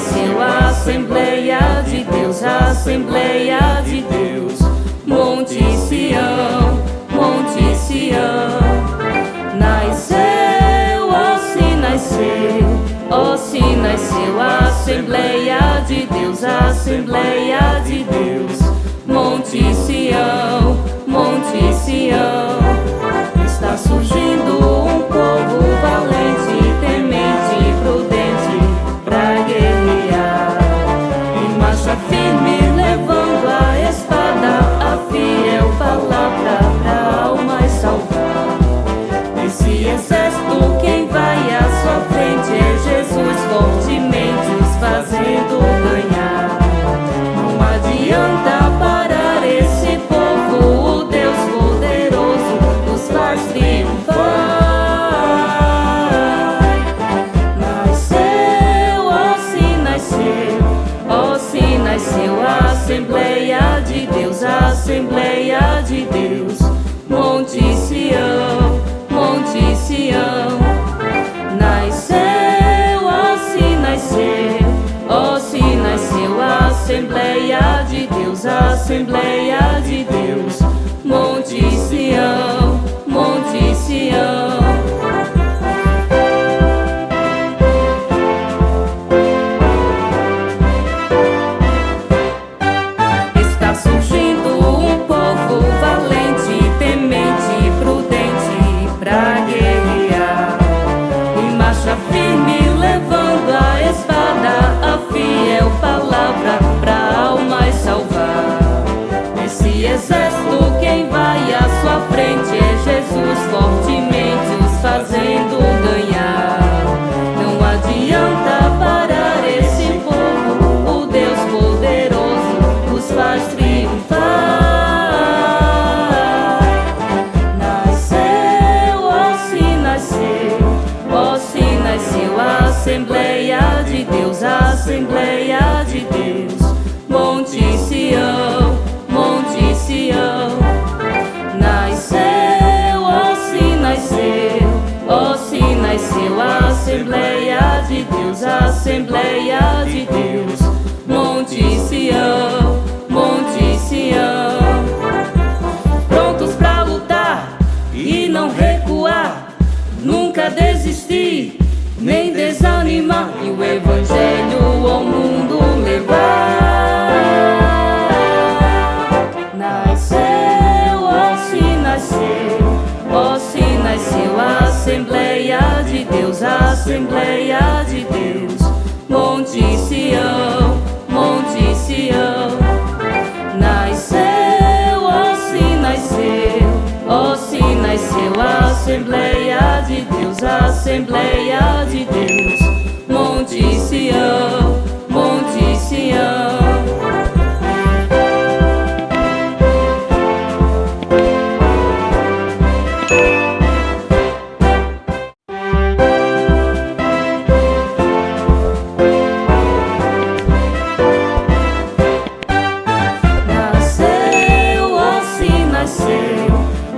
nasceu a Assembleia de Deus, a Assembleia de Deus. Monte Sião, Monte Sião. Nasceu, ó se nasceu, ó se nasceu a Assembleia de Deus, a Assembleia de Deus. Monte Sião, Monte Sião. Está surgindo um povo valente, temente e prudente pra guerrear. Em marcha firme, levando a espada, a fiel palavra pra almas salvar. Esse exército, quem vai à sua frente é Jesus, fortemente os fazendo ganhar. Não adianta parar esse povo, o Deus poderoso nos faz triunfar. Nasceu, ó se nasceu, ó se nasceu a Assembleia de Deus, a Assembleia de Deus. Monte Sião, Monte Sião. Nasceu, ó se nasceu, ó se nasceu a Assembleia de Deus, a Assembleia de Deus. Monte Sião, Monte Sião. Está surgindo um povo valente, temente e prudente pra guerrear. Em marcha firme, levando a espada, a fiel palavra pra almas salvar. Esse exército, quem vai à sua frente é Jesus, fortemente os fazendo ganhar. Não adianta parar esse povo, o Deus poderoso os faz triunfar. Nasceu, ó se nasceu, ó se nasceu a Assembleia de Deus, a Assembleia de Deus. Monte Sião, Monte Sião. Nasceu, ó se nasceu, ó se nasceu a Assembleia de Deus, a Assembleia de Deus. Monte Sião, Monte Sião. Prontos pra lutar e não recuar, nunca desistir, nem desanimar, e o Evangelho ao mundo levar. Nasceu, ó se nasceu, ó se nasceu a Assembleia de Deus, a Assembleia de Deus. Monte Sião, Monte Sião. Nasceu, ó se nasceu, ó se nasceu a Assembleia de Deus, a Assembleia de Deus. Monte Sião, Monte Sião. Nasceu, ó se nasceu,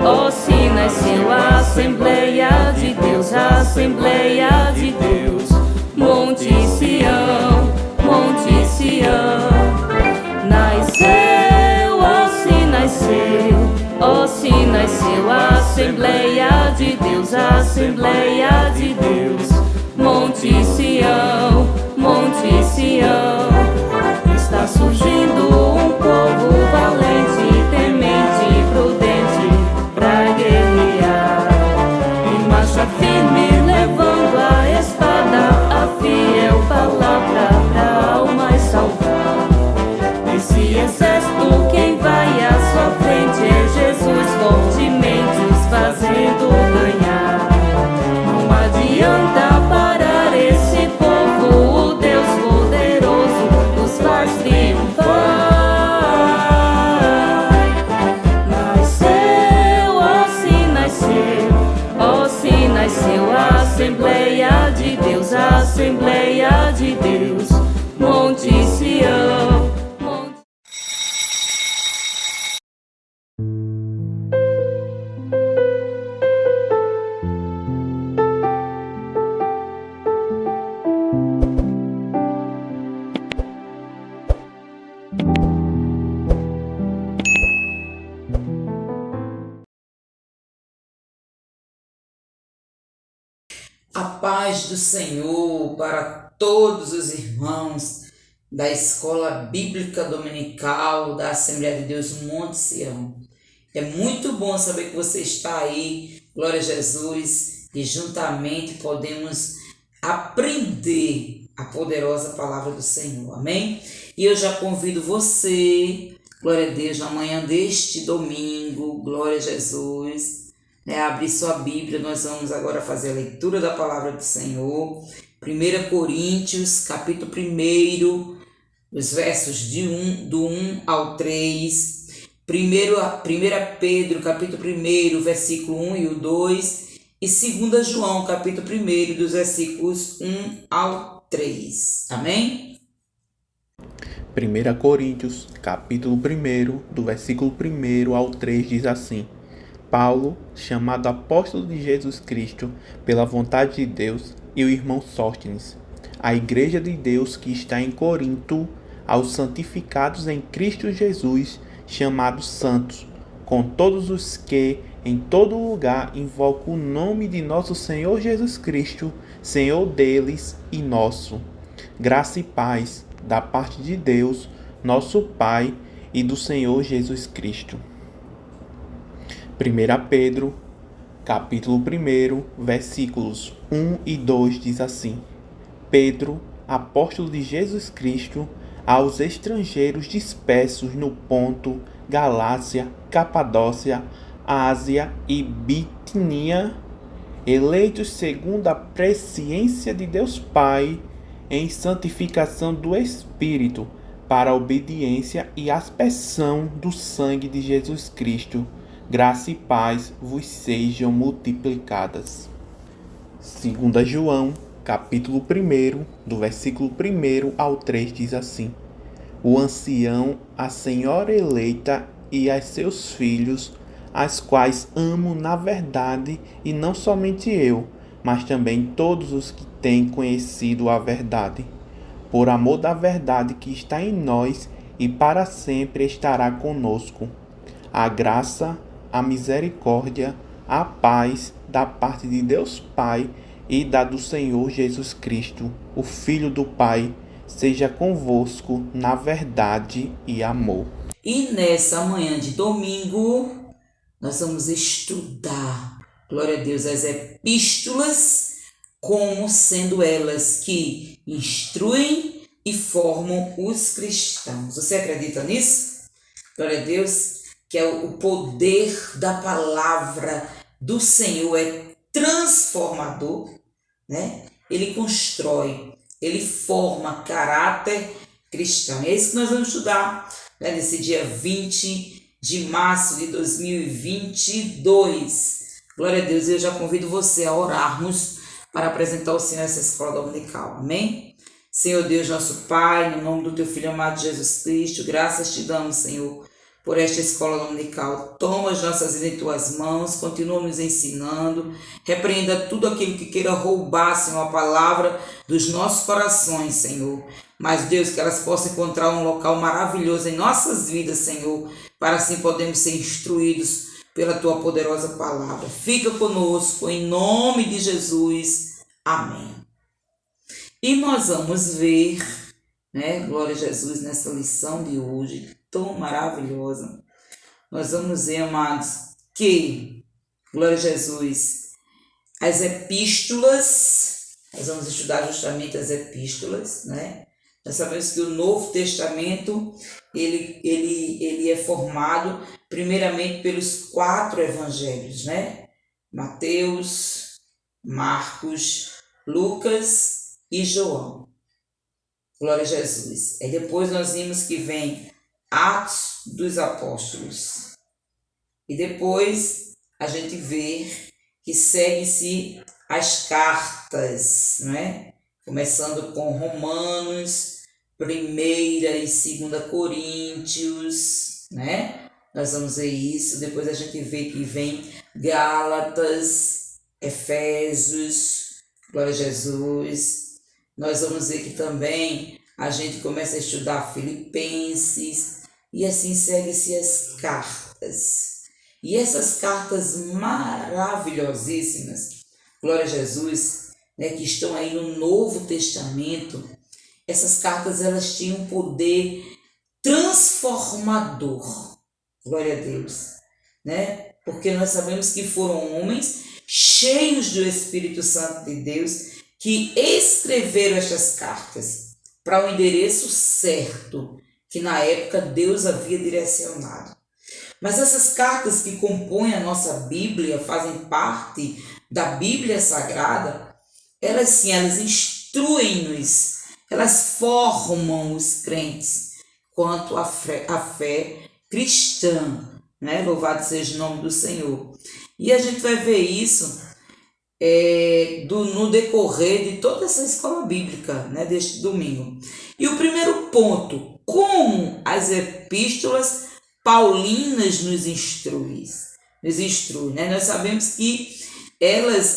ó se nasceu a Assembleia de Deus, a Assembleia de Deus. Monte Sião, Monte Sião. Nasceu, ó se nasceu, ó se nasceu a Assembleia de Deus, a Assembleia de Deus. Monte Sião, Monte Sião. Está surgindo um povo valente, temente e prudente pra guerrear. Em marcha firme, levando a espada, a fiel palavra pra almas salvar. Esse exército, quem vai à sua frente é Jesus, fortemente os fazendo ganhar. Não paz do Senhor para todos os irmãos da Escola Bíblica Dominical da Assembleia de Deus Monte Sião. É muito bom saber que você está aí, glória a Jesus, e juntamente podemos aprender a poderosa palavra do Senhor, amém? E eu já convido você, glória a Deus, na manhã deste domingo, glória a Jesus, a abrir sua Bíblia. Nós vamos agora fazer a leitura da palavra do Senhor, 1 Coríntios, capítulo 1, os versos do 1 ao 3, 1 Pedro, capítulo 1, versículo 1 e o 2, e 2 João, capítulo 1, dos versículos 1 ao 3. Amém? 1 Coríntios, capítulo 1, do versículo 1 ao 3, diz assim: Paulo, chamado apóstolo de Jesus Cristo pela vontade de Deus, e o irmão Sóstenes, a igreja de Deus que está em Corinto, aos santificados em Cristo Jesus, chamados santos, com todos os que em todo lugar invocam o nome de nosso Senhor Jesus Cristo, Senhor deles e nosso. Graça e paz da parte de Deus, nosso Pai, e do Senhor Jesus Cristo. 1 Pedro, capítulo 1, versículos 1 e 2 diz assim: Pedro, apóstolo de Jesus Cristo, aos estrangeiros dispersos no Ponto, Galácia, Capadócia, Ásia e Bitínia, eleitos segundo a presciência de Deus Pai, em santificação do Espírito, para a obediência e aspersão do sangue de Jesus Cristo, graça e paz vos sejam multiplicadas. 2 João, capítulo 1, do versículo 1 ao 3, diz assim: O ancião, a senhora eleita e a seus filhos, as quais amo na verdade, e não somente eu, mas também todos os que têm conhecido a verdade, por amor da verdade que está em nós e para sempre estará conosco. A graça, a misericórdia, a paz da parte de Deus Pai e da do Senhor Jesus Cristo, o Filho do Pai, seja convosco na verdade e amor. E nessa manhã de domingo, nós vamos estudar, glória a Deus, as epístolas, como sendo elas que instruem e formam os cristãos. Você acredita nisso? Glória a Deus, que é o poder da palavra do Senhor é transformador, né? Ele constrói, ele forma caráter cristão. É isso que nós vamos estudar, né, nesse dia 20 de março de 2022. Glória a Deus, eu já convido você a orarmos para apresentar o Senhor essa escola dominical. Amém? Senhor Deus, nosso Pai, no nome do Teu Filho amado Jesus Cristo, graças te damos, Senhor, por esta escola dominical. Toma as nossas vidas em Tuas mãos, continua nos ensinando, repreenda tudo aquilo que queira roubar, Senhor, a palavra dos nossos corações, Senhor. Mas, Deus, que elas possam encontrar um local maravilhoso em nossas vidas, Senhor, para assim podermos ser instruídos pela Tua poderosa palavra. Fica conosco, em nome de Jesus. Amém. E nós vamos ver, né, glória a Jesus, nessa lição de hoje, tão maravilhosa. Nós vamos ver, amados, que, glória a Jesus, as epístolas, nós vamos estudar justamente as epístolas, né? Nós sabemos que o Novo Testamento, ele é formado primeiramente pelos 4 evangelhos, né? Mateus, Marcos, Lucas e João. Glória a Jesus. E depois nós vimos que vem Atos dos Apóstolos. E depois a gente vê que segue-se as cartas, não é? Começando com Romanos, 1ª e 2ª Coríntios, né? Nós vamos ver isso. Depois a gente vê que vem Gálatas, Efésios, glória a Jesus. Nós vamos ver que também a gente começa a estudar Filipenses, e assim segue-se as cartas. E essas cartas maravilhosíssimas, glória a Jesus, né, que estão aí no Novo Testamento, essas cartas elas tinham um poder transformador. Glória a Deus, né? Porque nós sabemos que foram homens cheios do Espírito Santo de Deus que escreveram estas cartas para o endereço certo que na época Deus havia direcionado. Mas essas cartas que compõem a nossa Bíblia, fazem parte da Bíblia Sagrada, elas sim, elas instruem-nos, elas formam os crentes quanto à fé cristã, né? Louvado seja o nome do Senhor. E a gente vai ver isso no decorrer de toda essa escola bíblica, né, deste domingo. E o primeiro ponto, como as epístolas paulinas nos instruem, né? Nós sabemos que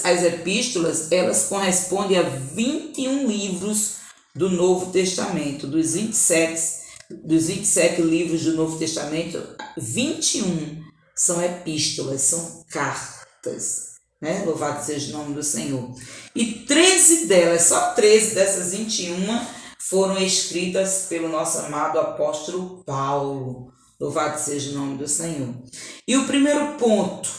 as epístolas, elas correspondem a 21 livros do Novo Testamento. Dos 27 livros do Novo Testamento, 21 são epístolas, são cartas, né? Louvado seja o nome do Senhor. E 13 delas, só 13 dessas 21 foram escritas pelo nosso amado apóstolo Paulo. Louvado seja o nome do Senhor. E o primeiro ponto,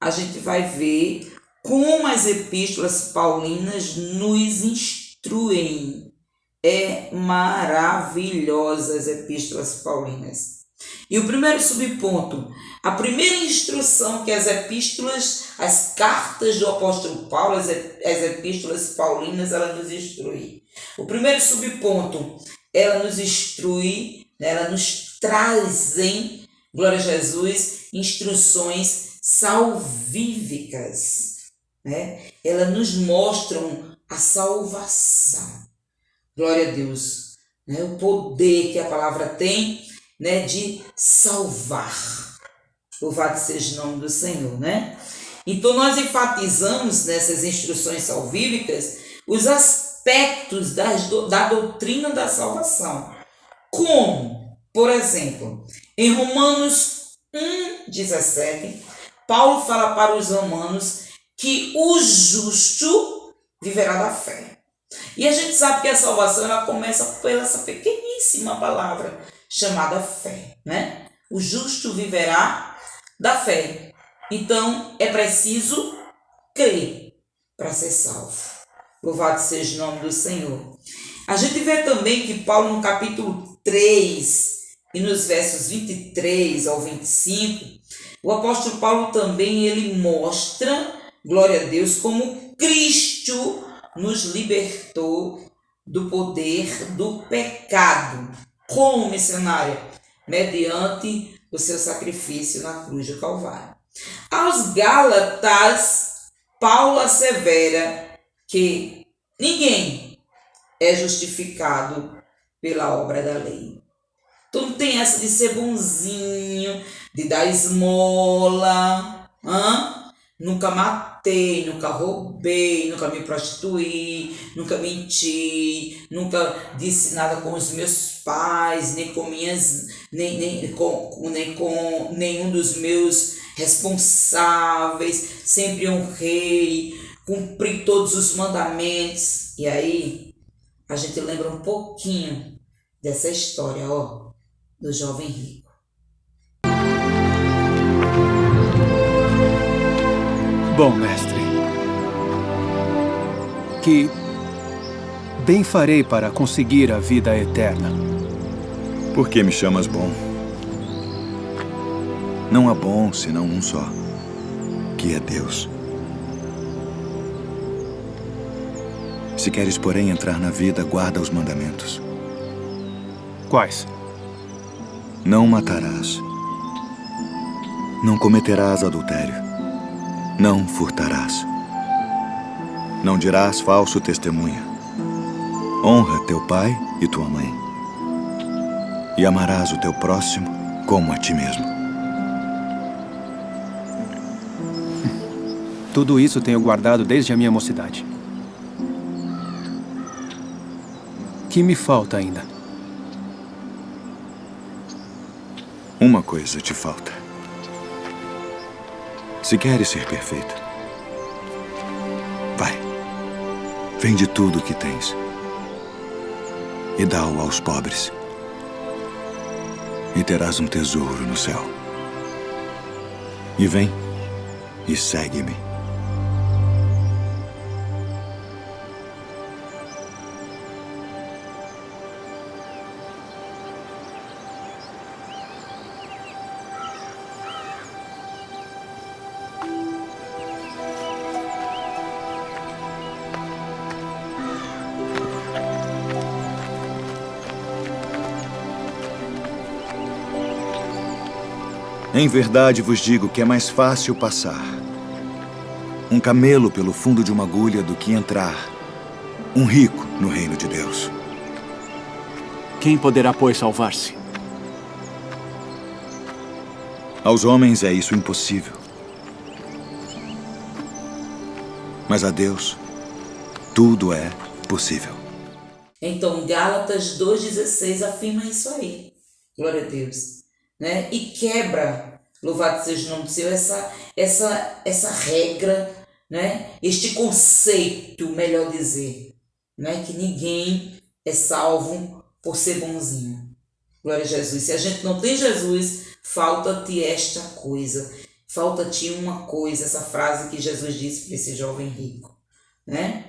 a gente vai ver como as epístolas paulinas nos instruem. É maravilhosa as epístolas paulinas. E o primeiro subponto, a primeira instrução que as cartas do apóstolo Paulo, as epístolas paulinas, ela nos instrui. O primeiro subponto, ela nos instrui, ela nos trazem, glória a Jesus, instruções salvíficas, né? Elas nos mostram a salvação. Glória a Deus, né? O poder que a palavra tem, né, de salvar. Louvado seja o nome do Senhor, né? Então nós enfatizamos nessas instruções salvíficas os aspectos da doutrina da salvação. Como, por exemplo, em Romanos 1,17, Paulo fala para os romanos que o justo viverá da fé. E a gente sabe que a salvação ela começa por essa pequeníssima palavra chamada fé, né? O justo viverá da fé. Então é preciso crer para ser salvo. Louvado seja o nome do Senhor. A gente vê também que Paulo no capítulo 3 e nos versos 23 ao 25, o apóstolo Paulo também ele mostra, glória a Deus, como Cristo nos libertou do poder do pecado. Como missionária? Mediante o seu sacrifício na cruz do Calvário. Aos Gálatas, Paulo assevera que ninguém é justificado pela obra da lei. Então não tem essa de ser bonzinho, de dar esmola, nunca matei, nunca roubei, nunca me prostituí, nunca menti, nunca disse nada com os meus pais, nem com nenhum dos meus responsáveis, sempre honrei, cumpri todos os mandamentos. E aí a gente lembra um pouquinho dessa história, do jovem rico. Bom, mestre, que bem farei para conseguir a vida eterna? Por que me chamas bom? Não há bom senão um só, que é Deus. Se queres, porém, entrar na vida, guarda os mandamentos. Quais? Não matarás. Não cometerás adultério. Não furtarás. Não dirás falso testemunho. Honra teu pai e tua mãe. E amarás o teu próximo como a ti mesmo. Tudo isso tenho guardado desde a minha mocidade. Que me falta ainda? Uma coisa te falta. Se queres ser perfeita, vai, Vende tudo o que tens e dá-o aos pobres, e terás um tesouro no céu. E vem e segue-me. Em verdade vos digo que é mais fácil passar um camelo pelo fundo de uma agulha do que entrar um rico no reino de Deus. Quem poderá, pois, salvar-se? Aos homens é isso impossível. Mas a Deus tudo é possível. Então, Gálatas 2,16 afirma isso aí. Glória a Deus. Né? E quebra, louvado seja o nome do Senhor, essa regra, né? Este conceito, melhor dizer, né? Que ninguém é salvo por ser bonzinho. Glória a Jesus. Se a gente não tem Jesus, falta-te esta coisa, falta-te uma coisa, essa frase que Jesus disse para esse jovem rico, né?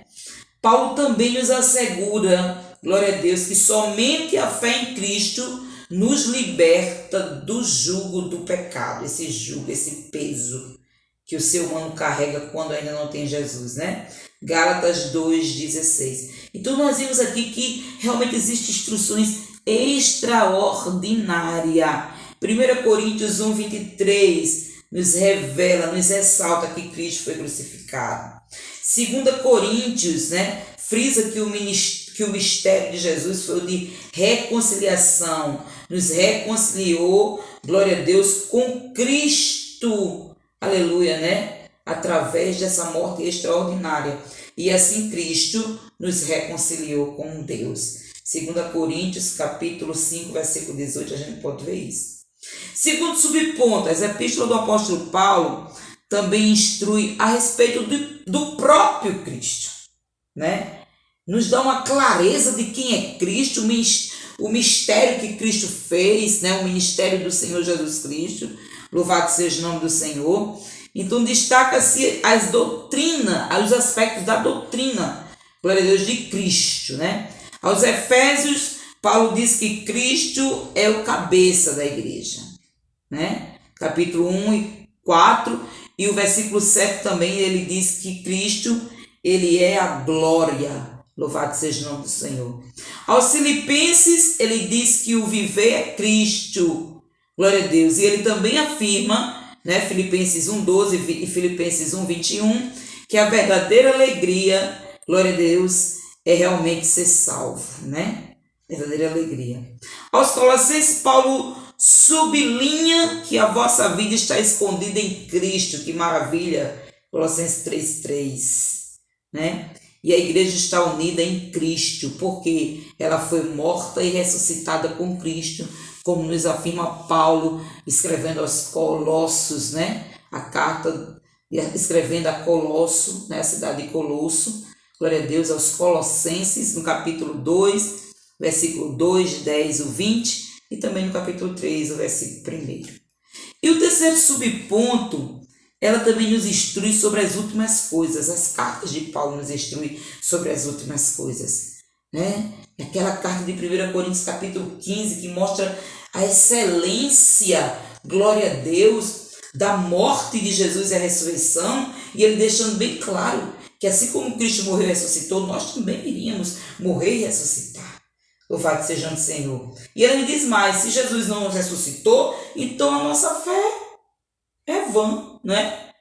Paulo também nos assegura, glória a Deus, que somente a fé em Cristo nos liberta do jugo do pecado, esse jugo, esse peso que o ser humano carrega quando ainda não tem Jesus, né? Gálatas 2,16. Então nós vimos aqui que realmente existem instruções extraordinárias. 1 Coríntios 1,23 nos revela, nos ressalta que Cristo foi crucificado. 2 Coríntios, né, frisa que o mistério de Jesus foi o de reconciliação, nos reconciliou, glória a Deus, com Cristo, aleluia, né? Através dessa morte extraordinária. E assim Cristo nos reconciliou com Deus. 2 Coríntios, capítulo 5, versículo 18, a gente pode ver isso. Segundo subponto, as epístolas do apóstolo Paulo também instrui a respeito do próprio Cristo, né? Nos dá uma clareza de quem é Cristo, o mistério que Cristo fez, né? O ministério do Senhor Jesus Cristo, louvado seja o nome do Senhor. Então destaca-se as doutrinas, os aspectos da doutrina, glória a Deus, de Cristo, né? Aos Efésios, Paulo diz que Cristo é o cabeça da igreja, né? Capítulo 1 e 4, e o versículo 7 também, ele diz que Cristo, ele é a glória. Louvado seja o nome do Senhor. Aos Filipenses, ele diz que o viver é Cristo. Glória a Deus. E ele também afirma, né, Filipenses 1,12 e Filipenses 1,21, que a verdadeira alegria, glória a Deus, é realmente ser salvo, né? Verdadeira alegria. Aos Colossenses, Paulo sublinha que a vossa vida está escondida em Cristo. Que maravilha. Colossenses 3,3, né? E a igreja está unida em Cristo, porque ela foi morta e ressuscitada com Cristo, como nos afirma Paulo, escrevendo aos Colossos, né? A carta, escrevendo a Colosso, né? A cidade de Colosso, glória a Deus, aos Colossenses, no capítulo 2, versículo 2, 10 ou 20, e também no capítulo 3, o versículo 1. E o terceiro subponto, ela também nos instrui sobre as últimas coisas. As cartas de Paulo nos instruem sobre as últimas coisas, né? Aquela carta de 1 Coríntios capítulo 15 que mostra a excelência, glória a Deus, da morte de Jesus e a ressurreição, e ele deixando bem claro que assim como Cristo morreu e ressuscitou, nós também iríamos morrer e ressuscitar. Louvado seja o Senhor. E ele me diz mais, se Jesus não ressuscitou, então a nossa fé é vã, né?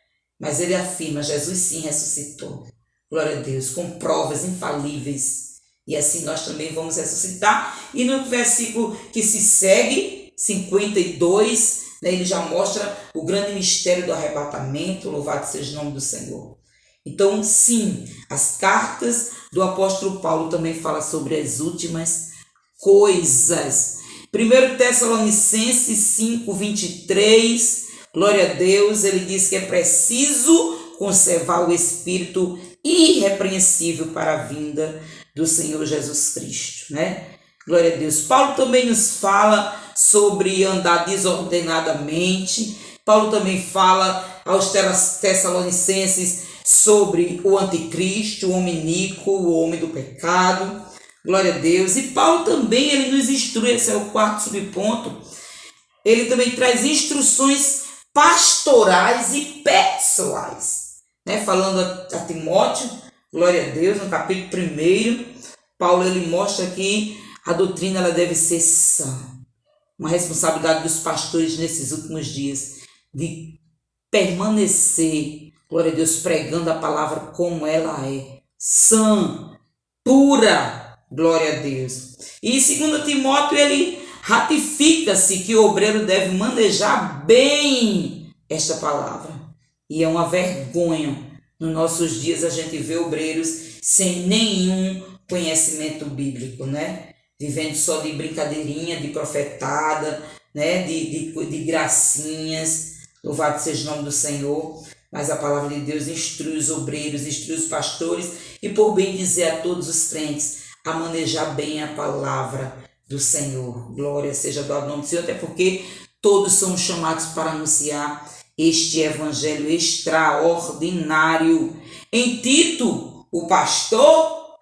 Mas ele afirma, Jesus sim ressuscitou. Glória a Deus, com provas infalíveis. E assim nós também vamos ressuscitar. E no versículo que se segue, 52, né, ele já mostra o grande mistério do arrebatamento. Louvado seja o nome do Senhor. Então, sim, as cartas do apóstolo Paulo também falam sobre as últimas coisas. 1 Tessalonicenses 5, 23, glória a Deus, ele diz que é preciso conservar o espírito irrepreensível para a vinda do Senhor Jesus Cristo, né? Glória a Deus. Paulo também nos fala sobre andar desordenadamente. Paulo também fala aos Tessalonicenses sobre o anticristo, o homem iníquo, o homem do pecado. Glória a Deus. E Paulo também, ele nos instrui, esse é o quarto subponto, ele também traz instruções pastorais e pessoais, né? Falando a Timóteo, glória a Deus, no capítulo 1, Paulo ele mostra que a doutrina ela deve ser sã. Uma responsabilidade dos pastores nesses últimos dias, de permanecer, glória a Deus, pregando a palavra como ela é, sã, pura, glória a Deus. E segundo Timóteo, ele ratifica-se que o obreiro deve manejar bem esta palavra. E é uma vergonha nos nossos dias a gente ver obreiros sem nenhum conhecimento bíblico, né? Vivendo só de brincadeirinha, de profetada, né? de gracinhas. Louvado seja o nome do Senhor. Mas a palavra de Deus instrui os obreiros, instrui os pastores e por bem dizer a todos os crentes a manejar bem a palavra do Senhor. Glória seja dado ao nome do Senhor, até porque todos somos chamados para anunciar este evangelho extraordinário. Em Tito, o pastor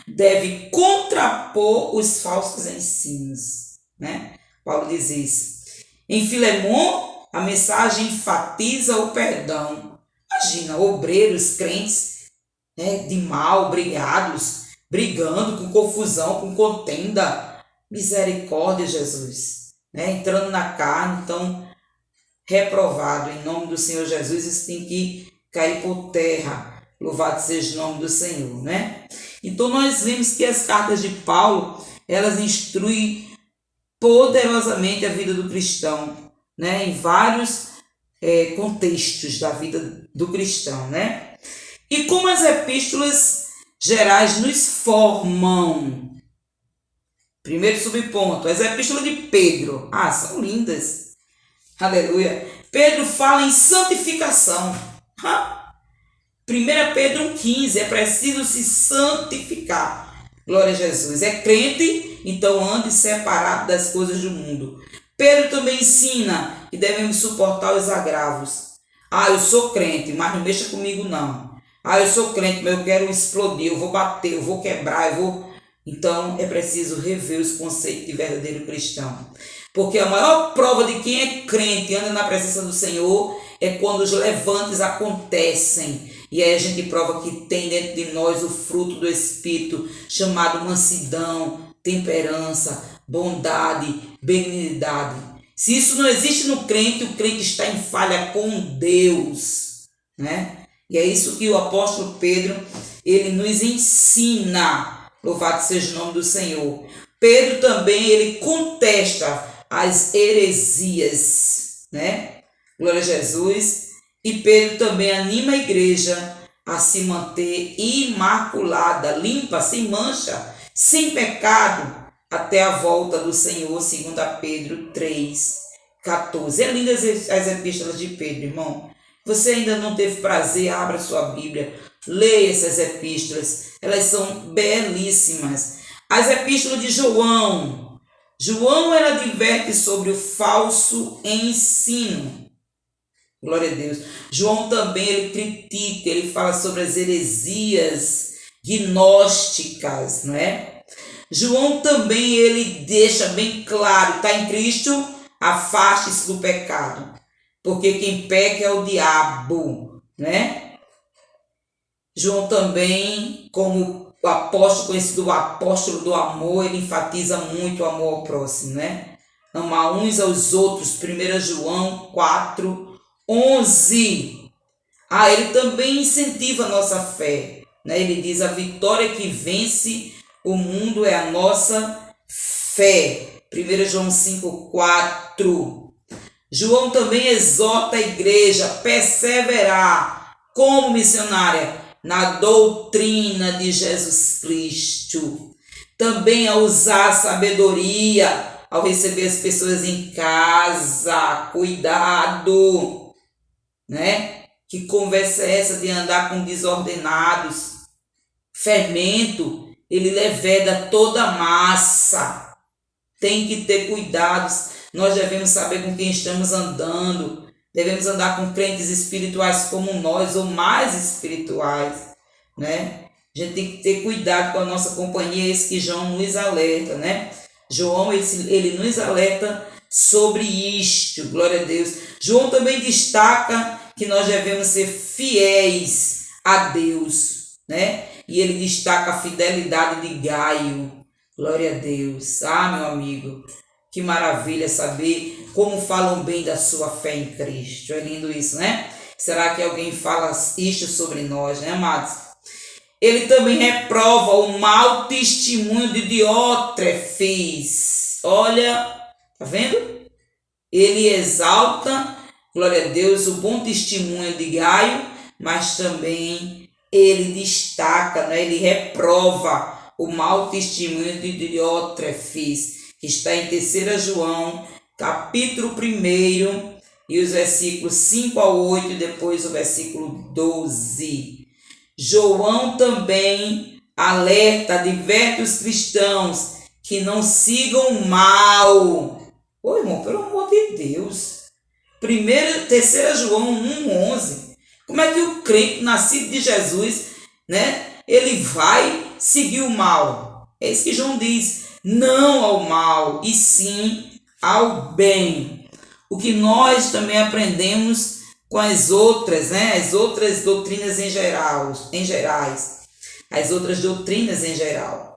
deve contrapor os falsos ensinos, né? Paulo diz isso. Em Filemon, a mensagem enfatiza o perdão. Imagina, obreiros, crentes, né, de mal, brigando com confusão, com contenda. Misericórdia, Jesus, né? Entrando na carne, então reprovado em nome do Senhor Jesus, isso tem que cair por terra. Louvado seja o nome do Senhor, né? Então nós vemos que as cartas de Paulo, elas instruem poderosamente a vida do cristão, né? Em vários contextos da vida do cristão, né? E como as epístolas gerais nos formam. Primeiro subponto, as epístolas de Pedro. São lindas. Aleluia. Pedro fala em santificação. 1 Pedro 1,15, é preciso se santificar. Glória a Jesus. É crente, então ande separado das coisas do mundo. Pedro também ensina que devemos suportar os agravos. Eu sou crente, mas não mexa comigo não. Eu sou crente, mas eu quero explodir, eu vou bater, eu vou quebrar, Então é preciso rever os conceitos de verdadeiro cristão. Porque a maior prova de quem é crente e anda na presença do Senhor é quando os levantes acontecem. E aí a gente prova que tem dentro de nós o fruto do Espírito, chamado mansidão, temperança, bondade, benignidade. Se isso não existe no crente, o crente está em falha com Deus, né? E é isso que o apóstolo Pedro, ele nos ensina. Louvado seja o nome do Senhor. Pedro também, ele contesta as heresias, né? Glória a Jesus. E Pedro também anima a igreja a se manter imaculada, limpa, sem mancha, sem pecado, até a volta do Senhor, segundo Pedro 3,14. É lindas as epístolas de Pedro, irmão. Você ainda não teve prazer, abra sua Bíblia, leia essas epístolas, elas são belíssimas. As epístolas de João, ela adverte sobre o falso ensino. Glória a Deus. João também, ele critica, ele fala sobre as heresias gnósticas, não é? João também, ele deixa bem claro, está em Cristo, afaste-se do pecado, porque quem peca é o diabo, né? João também, como o apóstolo, conhecido o apóstolo do amor, ele enfatiza muito o amor ao próximo, né? Amar uns aos outros, 1 João 4:11. Ele também incentiva a nossa fé, né? Ele diz, a vitória que vence o mundo é a nossa fé. 1 João 5:4. João também exorta a igreja a perseverar como missionária na doutrina de Jesus Cristo. Também a usar a sabedoria ao receber as pessoas em casa. Cuidado, né? Que conversa é essa de andar com desordenados? Fermento, ele leveda toda a massa. Tem que ter cuidados. Nós devemos saber com quem estamos andando. Devemos andar com crentes espirituais como nós, ou mais espirituais, né? A gente tem que ter cuidado com a nossa companhia, esse que João nos alerta, né? João, ele nos alerta sobre isto, glória a Deus. João também destaca que nós devemos ser fiéis a Deus, né? E ele destaca a fidelidade de Gaio, glória a Deus. Ah, meu amigo, que maravilha saber como falam bem da sua fé em Cristo. É lindo isso, né? Será que alguém fala isto sobre nós, né, amados? Ele também reprova o mau testemunho de Diótrefes. Olha, tá vendo? Ele exalta, glória a Deus, o bom testemunho de Gaio, mas também ele destaca, né? Ele reprova o mau testemunho de Diótrefes, que está em 3 João, capítulo 1, e os versículos 5 a 8, e depois o versículo 12. João também alerta, adverte os cristãos que não sigam o mal. Ô irmão, pelo amor de Deus. 3 João 1,11. Como é que o crente nascido de Jesus, né, ele vai seguir o mal? É isso que João diz. Não ao mal, e sim ao bem. O que nós também aprendemos com as outras, né? As outras doutrinas em gerais. As outras doutrinas em geral.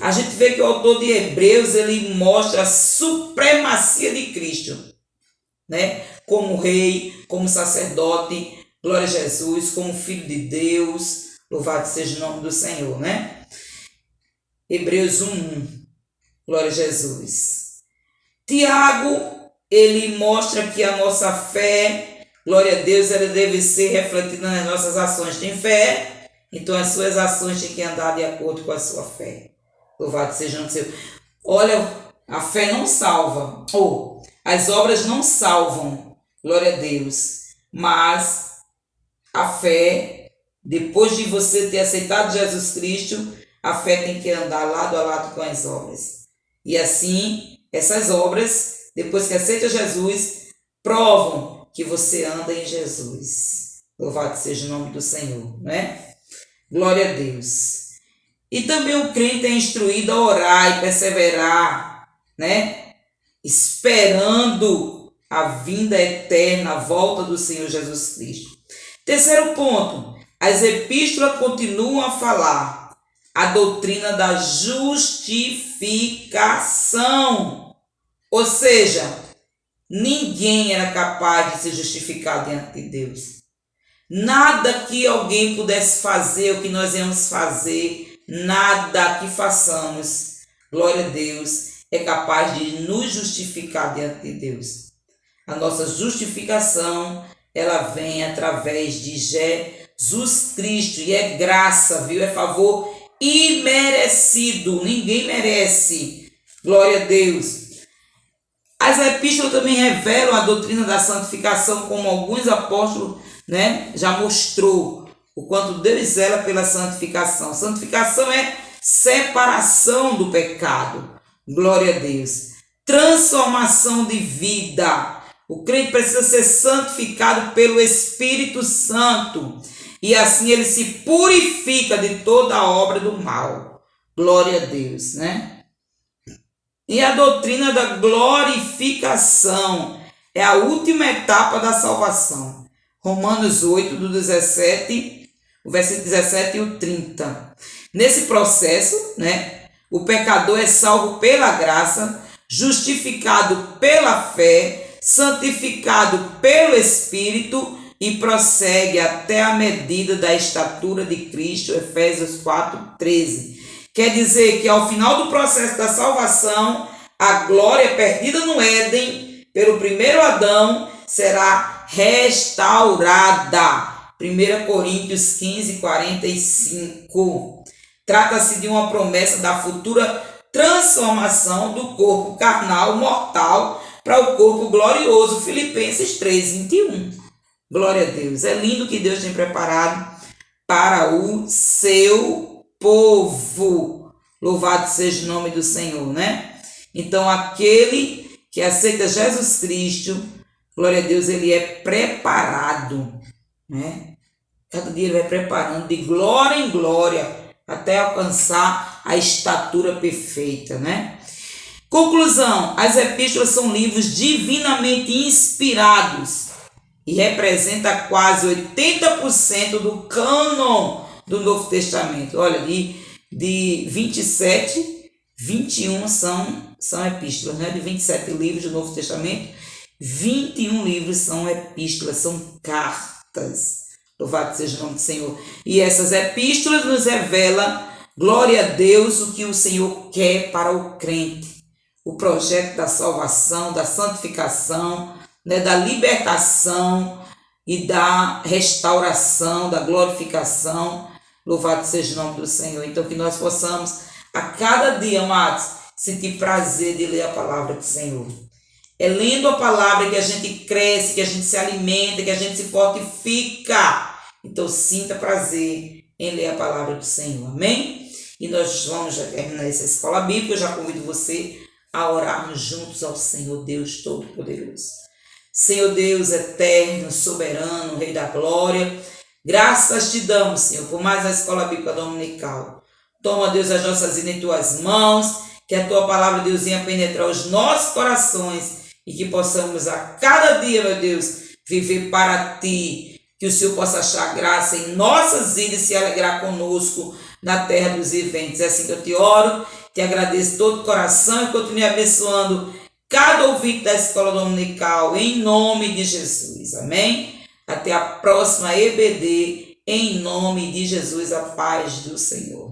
A gente vê que o autor de Hebreus, ele mostra a supremacia de Cristo, né? Como rei, como sacerdote, glória a Jesus, como filho de Deus, louvado seja o nome do Senhor, né? Hebreus 1:1, glória a Jesus. Tiago, ele mostra que a nossa fé, glória a Deus, ela deve ser refletida nas nossas ações. Tem fé? Então as suas ações têm que andar de acordo com a sua fé. Louvado seja o Senhor. Olha, a fé não salva. Ou as obras não salvam. Glória a Deus. Mas a fé, depois de você ter aceitado Jesus Cristo, a fé tem que andar lado a lado com as obras. E assim, essas obras, depois que aceita Jesus, provam que você anda em Jesus. Louvado seja o nome do Senhor, né? Glória a Deus. E também o crente é instruído a orar e perseverar, né? Esperando a vinda eterna, a volta do Senhor Jesus Cristo. Terceiro ponto, as epístolas continuam a falar a doutrina da justificação. Ou seja, ninguém era capaz de se justificar diante de Deus. Nada que alguém pudesse fazer, o que nós íamos fazer, nada que façamos, glória a Deus, é capaz de nos justificar diante de Deus. A nossa justificação, ela vem através de Jesus Cristo, e é graça, viu? É favor imerecido, ninguém merece, glória a Deus. As epístolas também revelam a doutrina da santificação, como alguns apóstolos, né, já mostrou o quanto Deus zela pela santificação. Santificação é separação do pecado, glória a Deus. Transformação de vida. O crente precisa ser santificado pelo Espírito Santo, e assim ele se purifica de toda a obra do mal. Glória a Deus, né? E a doutrina da glorificação é a última etapa da salvação. Romanos 8, do 17, o versículo 17 e o 30. Nesse processo, né, o pecador é salvo pela graça, justificado pela fé, santificado pelo Espírito e prossegue até a medida da estatura de Cristo, Efésios 4:13. Quer dizer que ao final do processo da salvação, a glória perdida no Éden pelo primeiro Adão será restaurada. 1 Coríntios 15:45. Trata-se de uma promessa da futura transformação do corpo carnal mortal para o corpo glorioso. Filipenses 3:21. Glória a Deus. É lindo que Deus tem preparado para o seu povo. Louvado seja o nome do Senhor, né? Então, aquele que aceita Jesus Cristo, glória a Deus, ele é preparado, né? Cada dia ele vai preparando de glória em glória até alcançar a estatura perfeita, né? Conclusão: as epístolas são livros divinamente inspirados e representa quase 80% do cânon do Novo Testamento. Olha, de 27, 21 são epístolas, né? De 27 livros do Novo Testamento, 21 livros são epístolas, são cartas. Louvado seja o nome do Senhor. E essas epístolas nos revelam, glória a Deus, o que o Senhor quer para o crente. O projeto da salvação, da santificação, né, da libertação e da restauração, da glorificação. Louvado seja o nome do Senhor. Então, que nós possamos, a cada dia, amados, sentir prazer de ler a palavra do Senhor. É lendo a palavra que a gente cresce, que a gente se alimenta, que a gente se fortifica. Então, sinta prazer em ler a palavra do Senhor. Amém? E nós vamos já terminar essa escola bíblica. Eu já convido você a orarmos juntos ao Senhor Deus Todo-Poderoso. Senhor Deus eterno, soberano, Rei da Glória, graças te damos, Senhor, por mais a escola bíblica dominical. Toma, Deus, as nossas vidas em tuas mãos, que a tua palavra, Deus, venha penetrar os nossos corações e que possamos a cada dia, meu Deus, viver para ti, que o Senhor possa achar graça em nossas vidas e se alegrar conosco na terra dos viventes. É assim que eu te oro, te agradeço de todo o coração e continue abençoando cada ouvinte da escola dominical, em nome de Jesus. Amém? Até a próxima EBD, em nome de Jesus, a paz do Senhor.